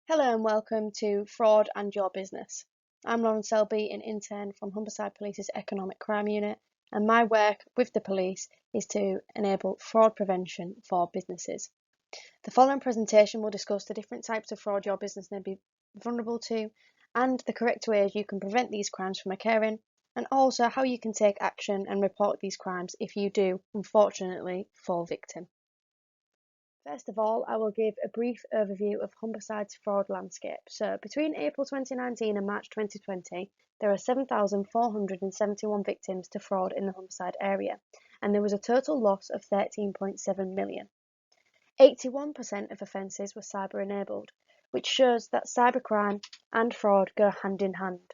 Hello and welcome to Fraud and Your Business. I'm Lauren Selby, an intern from Humberside Police's Economic Crime Unit, and my work with the police is to enable fraud prevention for businesses. The following presentation will discuss the different types of fraud your business may be vulnerable to and the correct ways you can prevent these crimes from occurring, and also how you can take action and report these crimes if you do, unfortunately, fall victim. First of all, I will give a brief overview of Humberside's fraud landscape. So, between April 2019 and March 2020, there are 7,471 victims to fraud in the Humberside area, and there was a total loss of 13.7 million. 81% of offences were cyber-enabled, which shows that cybercrime and fraud go hand in hand.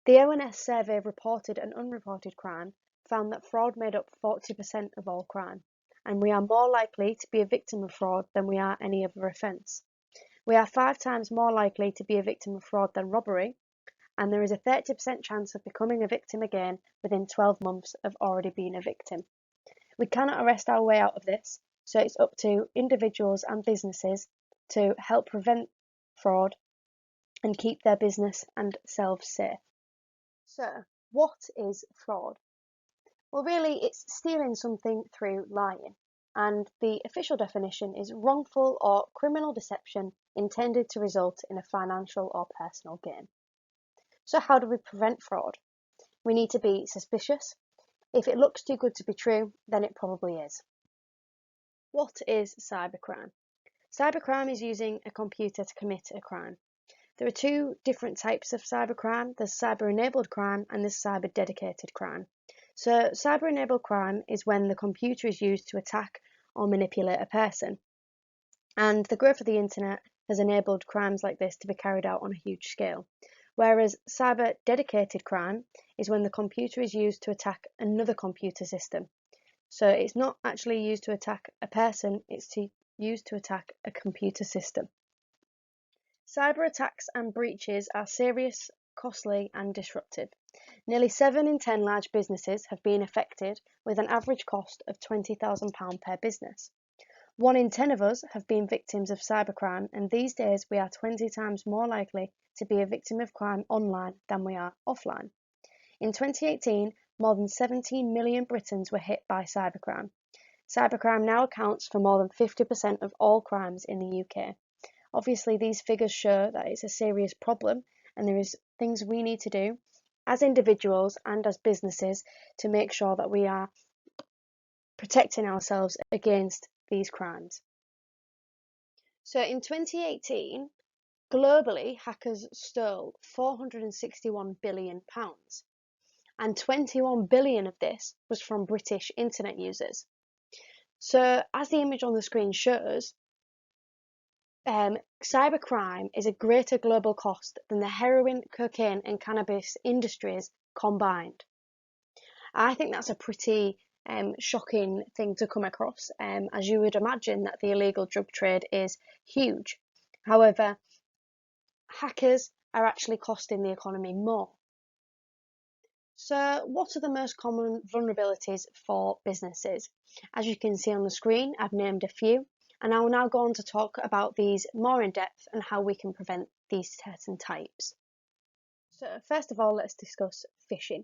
The ONS survey reported and unreported crime found that fraud made up 40% of all crime, and we are more likely to be a victim of fraud than we are any other offence. We are 5 times more likely to be a victim of fraud than robbery, and there is a 30% chance of becoming a victim again within 12 months of already being a victim. We cannot arrest our way out of this, so it's up to individuals and businesses to help prevent fraud and keep their business and selves safe. So, what is fraud? Well, really, it's stealing something through lying, and the official definition is wrongful or criminal deception intended to result in a financial or personal gain. So how do we prevent fraud? We need to be suspicious. If it looks too good to be true, then it probably is. What is cybercrime? Cybercrime is using a computer to commit a crime. There are 2 different types of cybercrime. There's cyber-enabled crime and there's cyber-dedicated crime. So cyber-enabled crime is when the computer is used to attack or manipulate a person. And the growth of the internet has enabled crimes like this to be carried out on a huge scale. Whereas cyber-dedicated crime is when the computer is used to attack another computer system. So it's not actually used to attack a person, it's used to attack a computer system. Cyber attacks and breaches are serious, costly and disruptive. Nearly 7 in 10 large businesses have been affected, with an average cost of £20,000 per business. 1 in 10 of us have been victims of cybercrime, and these days we are 20 times more likely to be a victim of crime online than we are offline. In 2018, more than 17 million Britons were hit by cybercrime. Cybercrime now accounts for more than 50% of all crimes in the UK. Obviously, these figures show that it's a serious problem, and there is things we need to do as individuals and as businesses to make sure that we are protecting ourselves against these crimes. So in 2018, globally, hackers stole £461 billion, and 21 billion of this was from British internet users. So as the image on the screen shows, cybercrime is a greater global cost than the heroin, cocaine and cannabis industries combined. I think that's a pretty shocking thing to come across, as you would imagine that the illegal drug trade is huge. However, hackers are actually costing the economy more. So what are the most common vulnerabilities for businesses? As you can see on the screen, I've named a few, and I will now go on to talk about these more in depth and how we can prevent these certain types. So first of all, let's discuss phishing.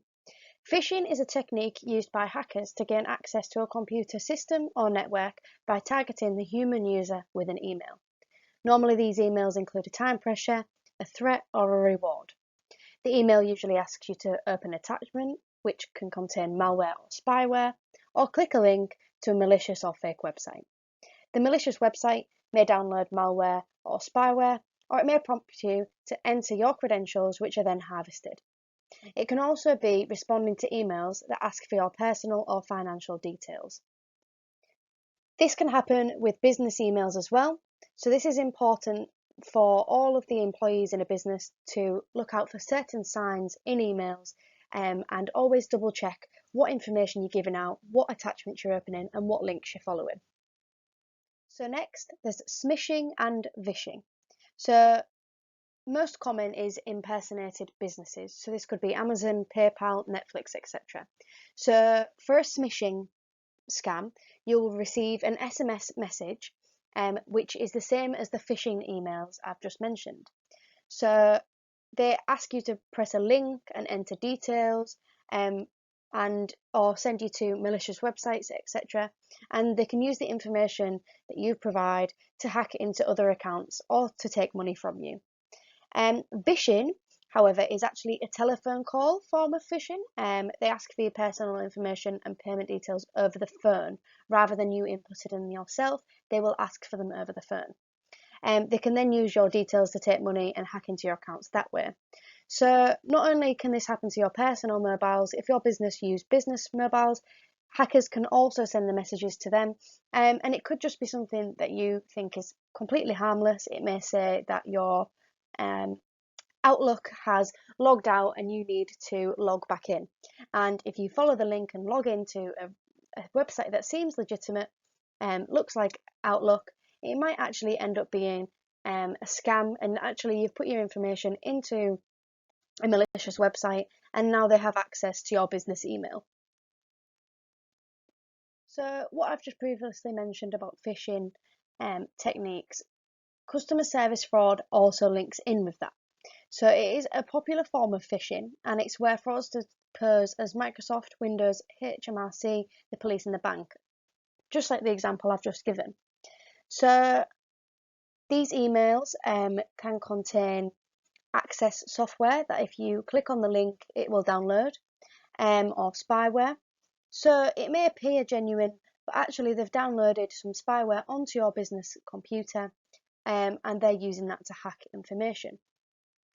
Phishing is a technique used by hackers to gain access to a computer system or network by targeting the human user with an email. Normally these emails include a time pressure, a threat or a reward. The email usually asks you to open an attachment, which can contain malware or spyware, or click a link to a malicious or fake website. The malicious website may download malware or spyware, or it may prompt you to enter your credentials, which are then harvested. It can also be responding to emails that ask for your personal or financial details. This can happen with business emails as well, so this is important for all of the employees in a business to look out for certain signs in emails, and always double check what information you're giving out, what attachments you're opening and what links you're following. So next, there's smishing and vishing. So most common is impersonated businesses. So this could be Amazon, PayPal, Netflix, etc. So for a smishing scam, you'll receive an SMS message which is the same as the phishing emails I've just mentioned. So they ask you to press a link and enter details, and or send you to malicious websites, etc. And they can use the information that you provide to hack into other accounts or to take money from you. Phishing, however, is actually a telephone call form of phishing. They ask for your personal information and payment details over the phone rather than you input it in yourself. They will ask for them over the phone. They can then use your details to take money and hack into your accounts that way. So not only can this happen to your personal mobiles, if your business use business mobiles, hackers can also send the messages to them. And it could just be something that you think is completely harmless. It may say that your Outlook has logged out and you need to log back in. And if you follow the link and log into a website that seems legitimate, looks like Outlook, it might actually end up being a scam, and actually you've put your information into a malicious website and now they have access to your business email. So what I've just previously mentioned about phishing techniques, customer service fraud also links in with that. So it is a popular form of phishing, and it's where fraudsters pose as Microsoft, Windows, HMRC, the police and the bank, just like the example I've just given. So these emails can contain access software that if you click on the link it will download, or spyware. So it may appear genuine, but actually they've downloaded some spyware onto your business computer, and they're using that to hack information.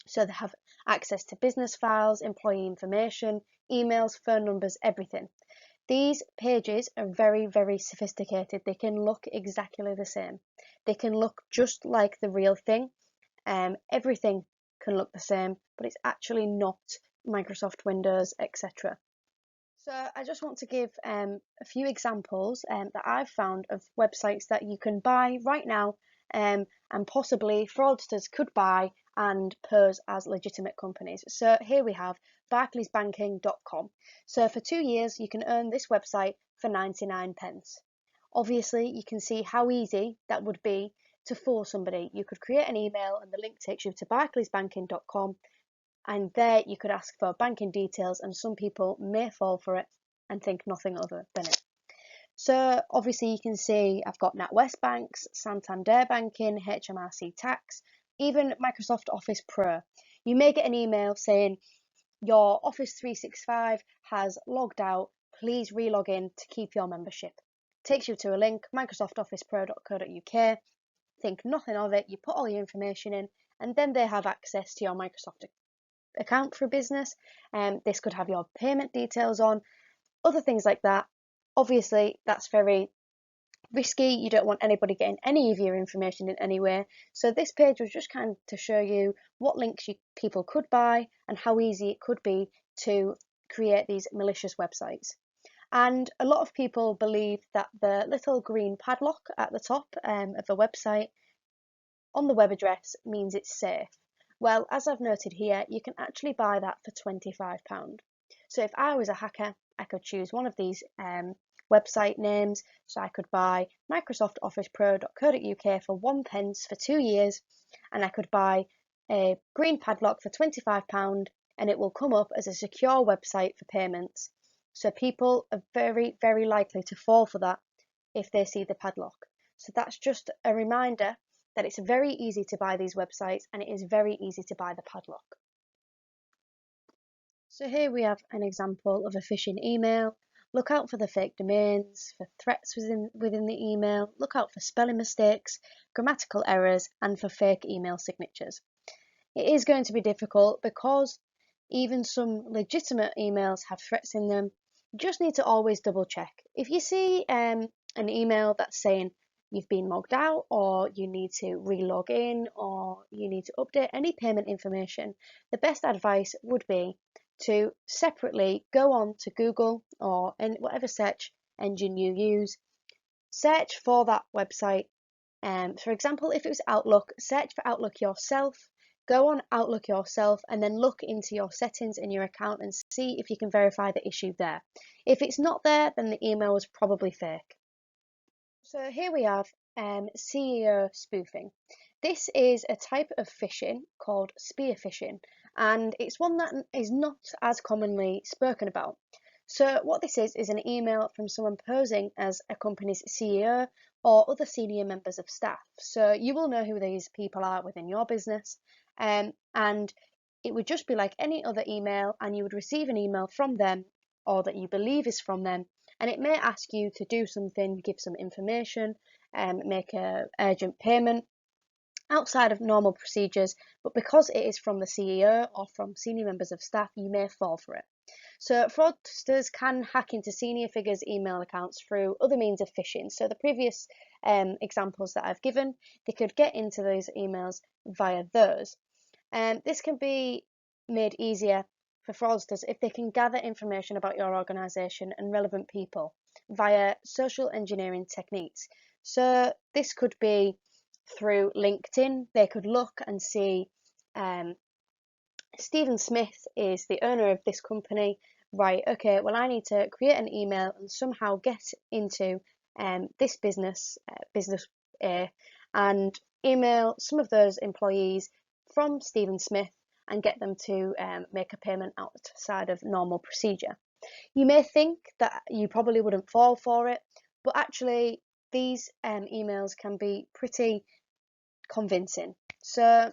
So they have access to business files, employee information, emails, phone numbers, everything. These pages are very, very sophisticated. They can look exactly the same. They can look just like the real thing. Everything can look the same, but it's actually not Microsoft Windows, etc. So I just want to give a few examples that I've found of websites that you can buy right now, and possibly fraudsters could buy and pose as legitimate companies. So here we have barclaysbanking.com. So for 2 years you can earn this website for 99p. Obviously you can see how easy that would be to fool somebody. You could create an email and the link takes you to barclaysbanking.com, and there you could ask for banking details, and some people may fall for it and think nothing other than it. So obviously you can see I've got NatWest Banks, Santander Banking, HMRC Tax, even Microsoft Office Pro. You may get an email saying your Office 365 has logged out, please relog in to keep your membership. Takes you to a link, microsoftofficepro.co.uk, think nothing of it, you put all your information in, and then they have access to your Microsoft account for a business. This could have your payment details on, other things like that. Obviously that's very risky. You don't want anybody getting any of your information in any way. So this page was just kind of to show you what links people could buy and how easy it could be to create these malicious websites. And a lot of people believe that the little green padlock at the top of a website on the web address means it's safe. Well, as I've noted here, you can actually buy that for £25. So if I was a hacker, I could choose one of these website names. So I could buy microsoftofficepro.co.uk for 1p for 2 years, and I could buy a green padlock for £25, and it will come up as a secure website for payments. So people are very, very likely to fall for that if they see the padlock. So that's just a reminder that it's very easy to buy these websites, and it is very easy to buy the padlock. So here we have an example of a phishing email. Look out for the fake domains, for threats within the email, look out for spelling mistakes, grammatical errors, and for fake email signatures. It is going to be difficult because even some legitimate emails have threats in them. You just need to always double check. If you see an email that's saying you've been logged out, or you need to re-log in, or you need to update any payment information, the best advice would be to separately go on to Google or in whatever search engine you use, search for that website. For example, if it was Outlook, search for Outlook yourself, go on Outlook yourself, and then look into your settings in your account and see if you can verify the issue there. If it's not there, then the email was probably fake. So here we have CEO spoofing. This is a type of phishing called spear phishing, and it's one that is not as commonly spoken about. So what this is an email from someone posing as a company's CEO or other senior members of staff. So you will know who these people are within your business, and it would just be like any other email, and you would receive an email from them or that you believe is from them, and it may ask you to do something, give some information, make a urgent payment outside of normal procedures, but because it is from the CEO or from senior members of staff, you may fall for it. So fraudsters can hack into senior figures' email accounts through other means of phishing. So the previous examples that I've given, they could get into those emails via those. This can be made easier for fraudsters if they can gather information about your organisation and relevant people via social engineering techniques. So this could be through LinkedIn. They could look and see Stephen Smith is the owner of this company. Right, okay, well, I need to create an email and somehow get into this business, business A, and email some of those employees from Stephen Smith and get them to make a payment outside of normal procedure. You may think that you probably wouldn't fall for it, but actually these emails can be pretty convincing. So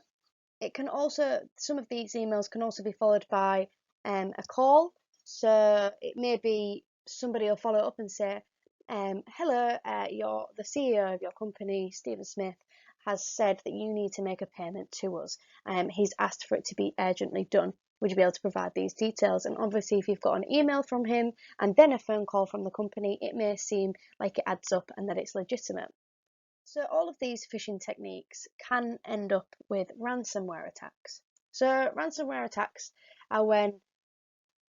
it can also, some of these emails can also be followed by a call. So it may be somebody will follow up and say, hello, you're the CEO of your company, Stephen Smith, has said that you need to make a payment to us. He's asked for it to be urgently done. Would you be able to provide these details? And obviously, if you've got an email from him and then a phone call from the company, it may seem like it adds up and that it's legitimate. So all of these phishing techniques can end up with ransomware attacks. So ransomware attacks are when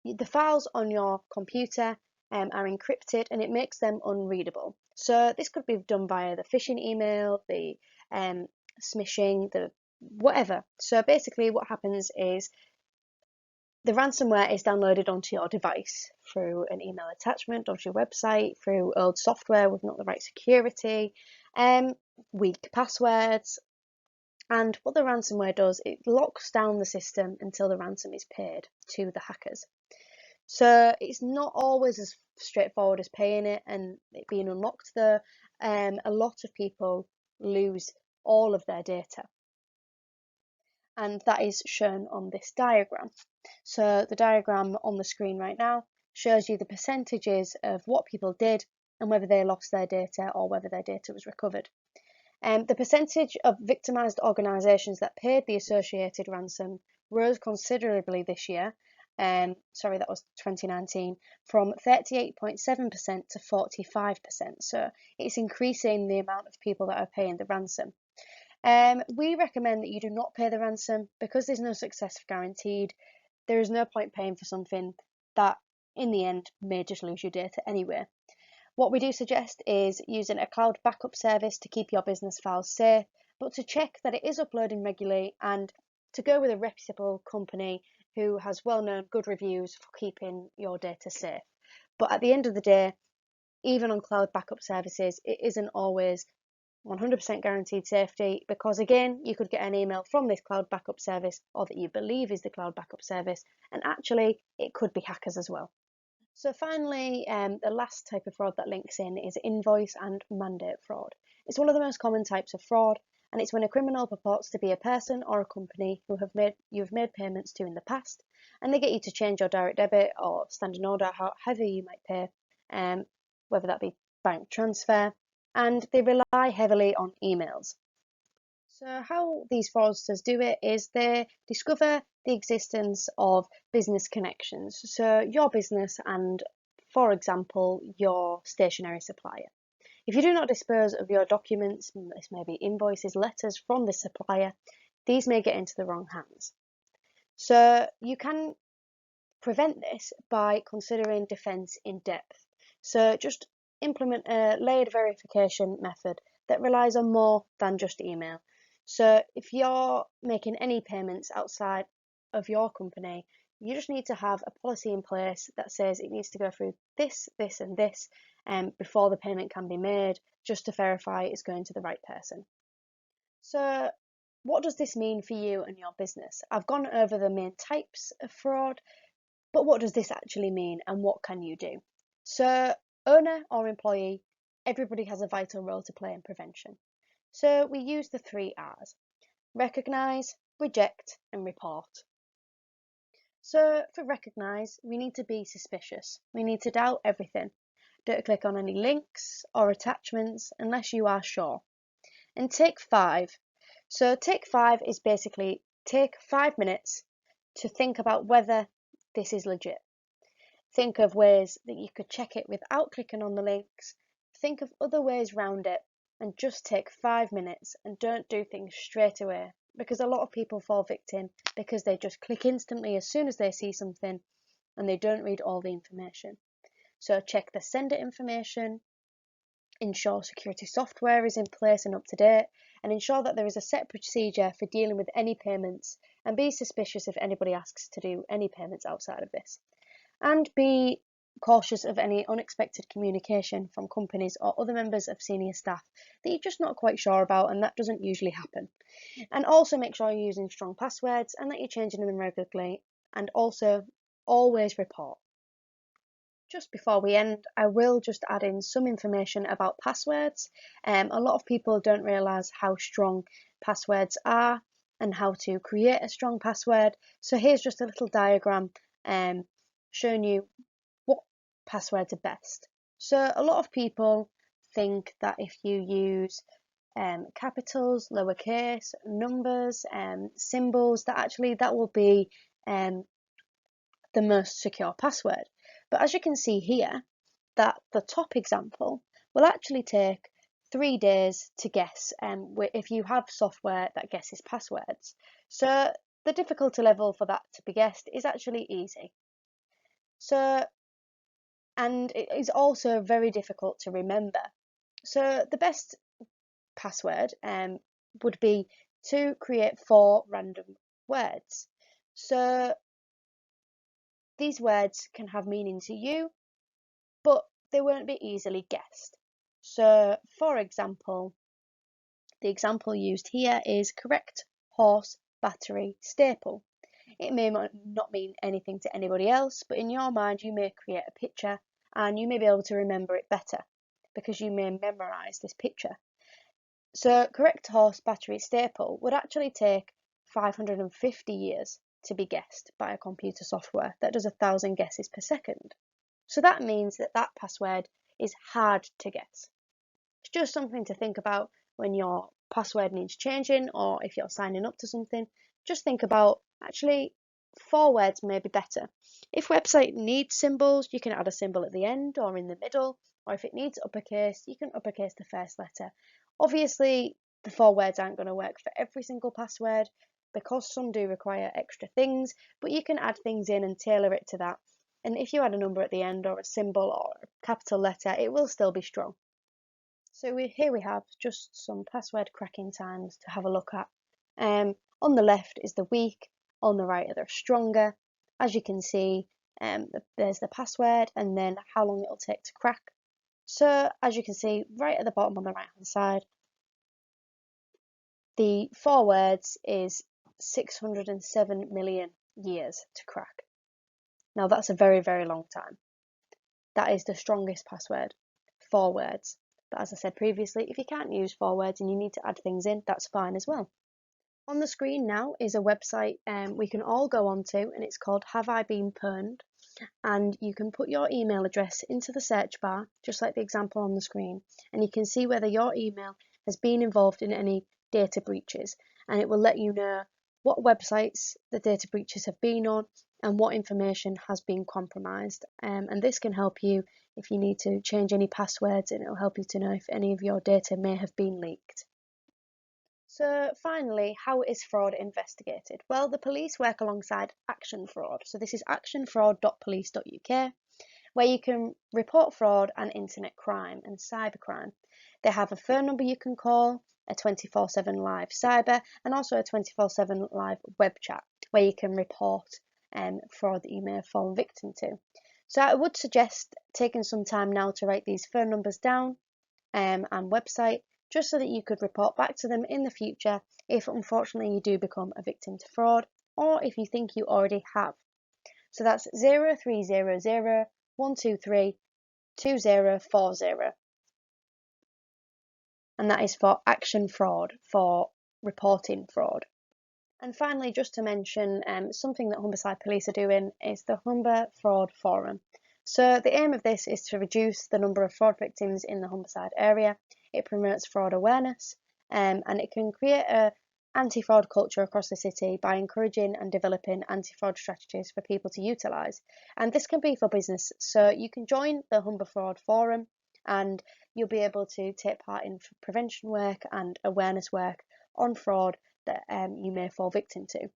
the files on your computer are encrypted and it makes them unreadable. So this could be done via the phishing email, the smishing, the whatever. So basically what happens is the ransomware is downloaded onto your device through an email attachment, onto your website, through old software with not the right security, weak passwords. And what the ransomware does, it locks down the system until the ransom is paid to the hackers. So it's not always as straightforward as paying it and it being unlocked though. A lot of people lose all of their data. And that is shown on this diagram. So the diagram on the screen right now shows you the percentages of what people did and whether they lost their data or whether their data was recovered. The percentage of victimised organisations that paid the associated ransom rose considerably this year. Sorry, that was 2019, from 38.7% to 45%. So it's increasing the amount of people that are paying the ransom. We recommend that you do not pay the ransom because there's no success guaranteed. There is no point paying for something that in the end may just lose your data anyway. What we do suggest is using a cloud backup service to keep your business files safe, but to check that it is uploading regularly and to go with a reputable company who has well-known good reviews for keeping your data safe. But at the end of the day, even on cloud backup services, it isn't always 100% guaranteed safety because again, you could get an email from this cloud backup service or that you believe is the cloud backup service, and actually it could be hackers as well. So finally, the last type of fraud that links in is invoice and mandate fraud. It's one of the most common types of fraud, and it's when a criminal purports to be a person or a company who you've made payments to in the past, and they get you to change your direct debit or standing order, however you might pay, whether that be bank transfer, and they rely heavily on emails. So how these fraudsters do it is they discover the existence of business connections. So your business and, for example, your stationery supplier. If you do not dispose of your documents, this may be invoices, letters from the supplier, these may get into the wrong hands. So you can prevent this by considering defence in depth. So just implement a layered verification method that relies on more than just email. So if you're making any payments outside of your company, you just need to have a policy in place that says it needs to go through this, this and this before the payment can be made. just to verify it's going to the right person. So what does this mean for you and your business? I've gone over the main types of fraud, but what does this actually mean and what can you do? So owner or employee, everybody has a vital role to play in prevention. So we use the 3 R's: recognise, reject and report. So for recognise, we need to be suspicious. We need to doubt everything. Don't click on any links or attachments unless you are sure. And take 5. So take 5 is basically take 5 minutes to think about whether this is legit. Think of ways that you could check it without clicking on the links. Think of other ways around it and just take 5 minutes and don't do things straight away, because a lot of people fall victim because they just click instantly as soon as they see something and they don't read all the information. So check the sender information, ensure security software is in place and up to date, and ensure that there is a set procedure for dealing with any payments, and be suspicious if anybody asks to do any payments outside of this. And be cautious of any unexpected communication from companies or other members of senior staff that you're just not quite sure about, and that doesn't usually happen. And also make sure you're using strong passwords and that you're changing them regularly, and also always report. Just before we end, I will just add in some information about passwords. A lot of people don't realise how strong passwords are and how to create a strong password. So here's just a little diagram showing you what passwords are best. So a lot of people think that if you use capitals, lowercase, numbers, symbols, that will be the most secure password. But as you can see here, that the top example will actually take 3 days to guess if you have software that guesses passwords. So the difficulty level for that to be guessed is actually easy. So, and it is also very difficult to remember. So the best password would be to create 4 random words. So these words can have meaning to you, but they won't be easily guessed. So, for example, the example used here is correct horse battery staple. It may not mean anything to anybody else, but in your mind you may create a picture and you may be able to remember it better because you may memorize this picture. So correct horse battery staple would actually take 550 years to be guessed by a computer software that does 1,000 guesses per second. So that means that that password is hard to guess. It's just something to think about when your password needs changing or if you're signing up to something. Just think about, actually, 4 words may be better. If website needs symbols, you can add a symbol at the end or in the middle, or if it needs uppercase, you can uppercase the first letter. Obviously, the 4 words aren't going to work for every single password because some do require extra things, but you can add things in and tailor it to that. And if you add a number at the end or a symbol or a capital letter, it will still be strong. So here we have just some password cracking times to have a look at. On the left is the weak, on the right are the stronger. As you can see, there's the password and then how long it'll take to crack. So as you can see, right at the bottom on the right hand side, the 4 words is 607 million years to crack. Now that's a very, very long time. That is the strongest password, 4 words. But as I said previously, if you can't use 4 words and you need to add things in, that's fine as well. On the screen now is a website we can all go onto, and it's called Have I Been Pwned? And you can put your email address into the search bar, just like the example on the screen, and you can see whether your email has been involved in any data breaches, and it will let you know what websites the data breaches have been on and what information has been compromised. And this can help you if you need to change any passwords, and it'll help you to know if any of your data may have been leaked. So finally, how is fraud investigated? Well, the police work alongside Action Fraud. So this is actionfraud.police.uk, where you can report fraud and internet crime and cybercrime. They have a phone number you can call, a 24/7 live cyber, and also a 24/7 live web chat where you can report fraud that you may have fallen victim to. So I would suggest taking some time now to write these phone numbers down and website, just so that you could report back to them in the future if unfortunately you do become a victim to fraud, or if you think you already have. So that's 0300 123 2040. And that is for action fraud, for reporting fraud. And finally, just to mention something that Humberside Police are doing is the Humber Fraud Forum. So the aim of this is to reduce the number of fraud victims in the Humberside area. It promotes fraud awareness, and it can create a anti-fraud culture across the city by encouraging and developing anti-fraud strategies for people to utilise. And this can be for business, so you can join the Humber Fraud Forum and you'll be able to take part in prevention work and awareness work on fraud that you may fall victim to.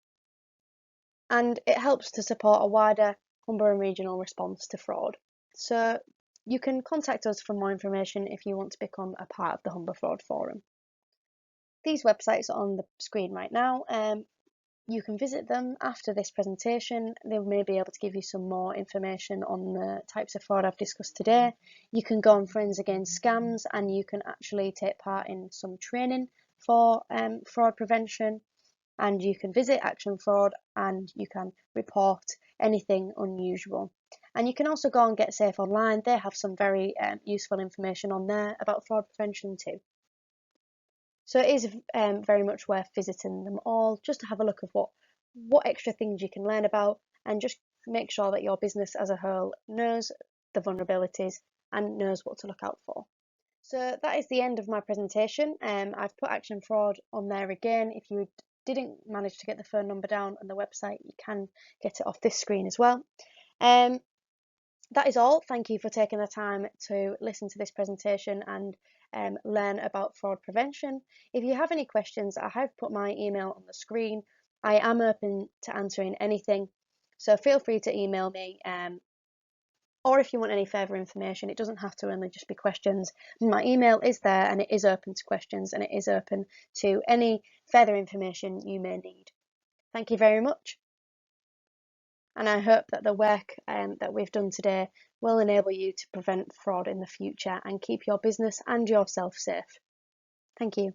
And it helps to support a wider Humber and regional response to fraud. So you can contact us for more information if you want to become a part of the Humber Fraud Forum. These websites are on the screen right now. You can visit them after this presentation. They may be able to give you some more information on the types of fraud I've discussed today. You can go on Friends Against Scams and you can actually take part in some training for fraud prevention, and you can visit Action Fraud and you can report anything unusual. And you can also go on Get Safe Online. They have some very useful information on there about fraud prevention too. So it is very much worth visiting them all, just to have a look at what extra things you can learn about, and just make sure that your business as a whole knows the vulnerabilities and knows what to look out for. So that is the end of my presentation. I've put Action Fraud on there again. If you didn't manage to get the phone number down on the website, you can get it off this screen as well. That is all. Thank you for taking the time to listen to this presentation and learn about fraud prevention. If you have any questions, I have put my email on the screen. I am open to answering anything, so feel free to email me. Or if you want any further information, it doesn't have to only just be questions. My email is there and it is open to questions, and it is open to any further information you may need. Thank you very much. And I hope that the work that we've done today will enable you to prevent fraud in the future and keep your business and yourself safe. Thank you.